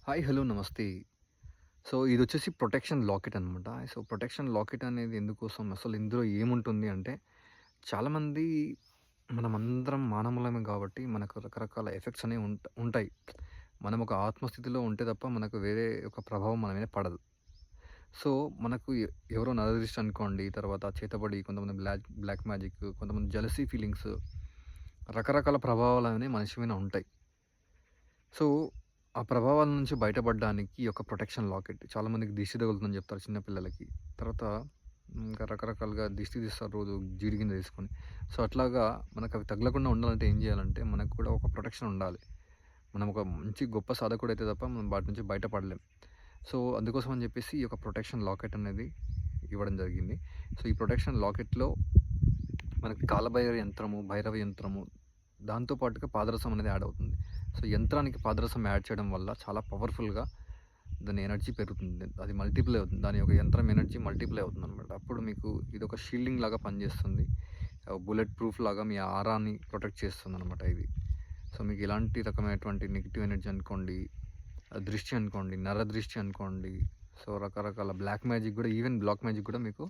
Hi, hello, నమస్తే. So, ఇదొచ్చేసి protection locket అనమాట. So, protection locket అనేది ఎందుకోసం, అసలు ఇందులో ఏముంటుంది అంటే, చాలామంది మనమందరం మానవులమే కాబట్టి, మనకు రకరకాల ఎఫెక్ట్స్ అనేవి ఉంటాయి. మనం ఒక ఆత్మస్థితిలో ఉంటే తప్ప, మనకు వేరే ఒక ప్రభావం మన మీద పడదు. సో, మనకు ఎవరో నరదిష్టి అనుకోండి, తర్వాత చేతబడి, కొంతమంది బ్లాక్ మ్యాజిక్, కొంతమంది జెలసీ ఫీలింగ్స్, రకరకాల ప్రభావాలనేవి మనిషి మీద ఉంటాయి. సో, ఆ ప్రభావాల నుంచి బయటపడడానికి ఈ యొక్క ప్రొటెక్షన్ లాకెట్ చాలామందికి దిష్టి తగులుతుందని చెప్తారు చిన్న పిల్లలకి. తర్వాత ఇంకా రకరకాలుగా దిష్టి తీస్తారు రోజు జీడి కింద తీసుకొని. సో, అట్లాగా మనకవి తగలకుండా ఉండాలంటే ఏం చేయాలంటే, మనకు కూడా ఒక ప్రొటెక్షన్ ఉండాలి. మనం ఒక మంచి గొప్ప సాధకుడైతే తప్ప మనం వాటి నుంచి బయటపడలేం. సో, అందుకోసం అని చెప్పేసి ఈ యొక్క ప్రొటెక్షన్ లాకెట్ అనేది ఇవ్వడం జరిగింది. సో, ఈ ప్రొటెక్షన్ లాకెట్‌లో మనకి కాలభైరవ యంత్రము, భైరవ యంత్రము, దాంతో పాటుగా పాదరసం అనేది యాడ్ అవుతుంది. సో, యంత్రానికి పాదరసం యాడ్ చేయడం వల్ల చాలా పవర్‌ఫుల్‌గా దాని ఎనర్జీ పెరుగుతుంది. అది మల్టిప్లై అవుతుంది. దాని యొక్క యంత్రం ఎనర్జీ మల్టిప్లై అవుతుందనమాట. అప్పుడు మీకు ఇదొక షీల్డింగ్ లాగా పనిచేస్తుంది. బుల్లెట్ ప్రూఫ్ లాగా మీ ఆరాని ప్రొటెక్ట్ చేస్తుందనమాట ఇది. సో, మీకు ఎలాంటి రకమైనటువంటి నెగెటివ్ ఎనర్జీ అనుకోండి, దృష్టి అనుకోండి, నరదృష్టి అనుకోండి, సో, రకరకాల బ్లాక్ మ్యాజిక్ గూడా, ఈవెన్ బ్లాక్ మ్యాజిక్ గూడా మీకు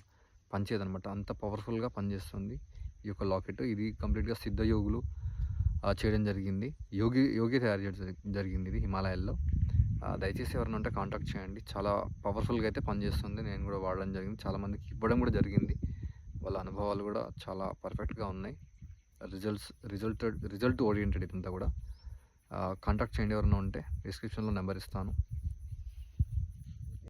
పనిచేయదనమాట. అంత పవర్‌ఫుల్‌గా పనిచేస్తుంది ఈ యొక్క లాకెట్. ఇది కంప్లీట్‌గా సిద్ధ యోగులు చేయడం జరిగింది. యోగి తయారు చేయడం జరిగింది ఇది హిమాలయాల్లో. దయచేసి ఎవరైనా ఉంటే కాంటాక్ట్ చేయండి. చాలా పవర్‌ఫుల్‌గా అయితే పనిచేస్తుంది. నేను గూడా వాడడం జరిగింది. చాలామందికి ఇవ్వడం గూడా జరిగింది. వాళ్ళ అనుభవాలు గూడా చాలా పర్ఫెక్ట్‌గా ఉన్నాయి. రిజల్ట్ ఓరియెంటెడ్ ఇదంతా గూడా. కాంటాక్ట్ చేయండి ఎవరైనా ఉంటే. డిస్క్రిప్షన్‌లో నెంబర్ ఇస్తాను.